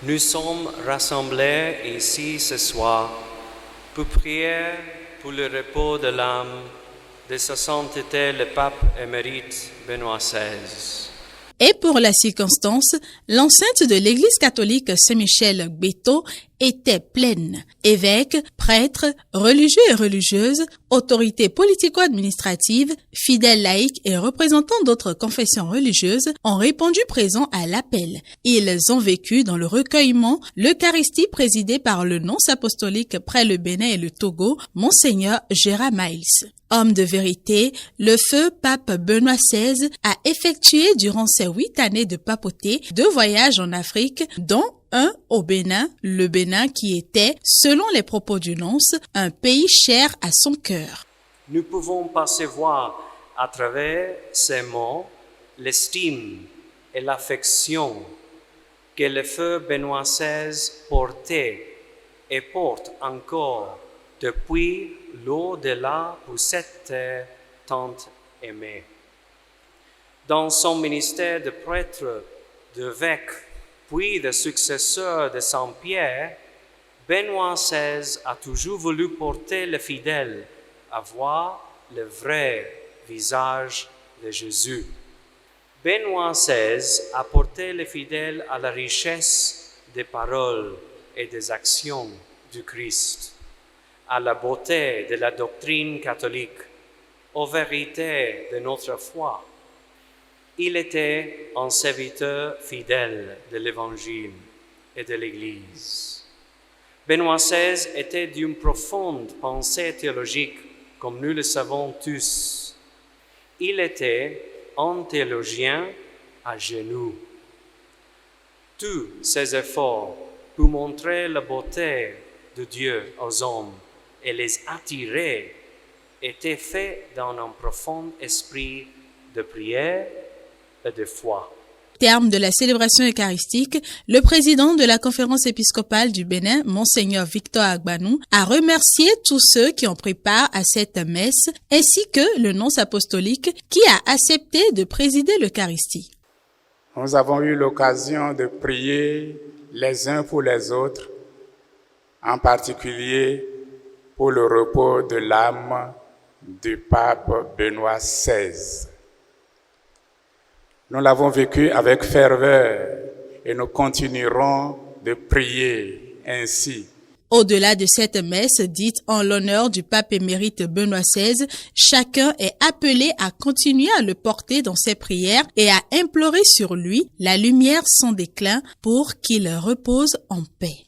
Nous sommes rassemblés ici ce soir pour prier pour le repos de l'âme de sa sainteté le pape émérite Benoît XVI. Et pour la circonstance, l'enceinte de l'église catholique Saint-Michel Gbéto était pleine. Évêques, prêtres, religieux et religieuses, autorités politico-administratives, fidèles laïcs et représentants d'autres confessions religieuses ont répondu présents à l'appel. Ils ont vécu dans le recueillement l'Eucharistie présidée par le nonce apostolique près le Bénin et le Togo, Monseigneur Gérard Miles. Homme de vérité, le feu pape Benoît XVI a effectué durant ses 8 années de papauté 2 voyages en Afrique, dont un au Bénin, le Bénin qui était, selon les propos du nonce, un pays cher à son cœur. Nous pouvons percevoir à travers ces mots l'estime et l'affection que le feu Benoît XVI portait et porte encore depuis l'au-delà pour cette terre tant aimée. Dans son ministère de prêtre, d'évêque, puis de successeur de Saint-Pierre, Benoît XVI a toujours voulu porter le fidèle à voir le vrai visage de Jésus. Benoît XVI a porté le fidèle à la richesse des paroles et des actions du Christ, à la beauté de la doctrine catholique, aux vérités de notre foi. Il était un serviteur fidèle de l'Évangile et de l'Église. Benoît XVI était d'une profonde pensée théologique, comme nous le savons tous. Il était un théologien à genoux. Tous ses efforts pour montrer la beauté de Dieu aux hommes et les attirer étaient faits dans un profond esprit de prière et de foi. Au terme de la célébration eucharistique, le président de la conférence épiscopale du Bénin, Monseigneur Victor Agbanou, a remercié tous ceux qui ont pris part à cette messe, ainsi que le nonce apostolique qui a accepté de présider l'Eucharistie. Nous avons eu l'occasion de prier les uns pour les autres, en particulier pour le repos de l'âme du pape Benoît XVI. Nous l'avons vécu avec ferveur et nous continuerons de prier ainsi. Au-delà de cette messe dite en l'honneur du pape émérite Benoît XVI, chacun est appelé à continuer à le porter dans ses prières et à implorer sur lui la lumière sans déclin pour qu'il repose en paix.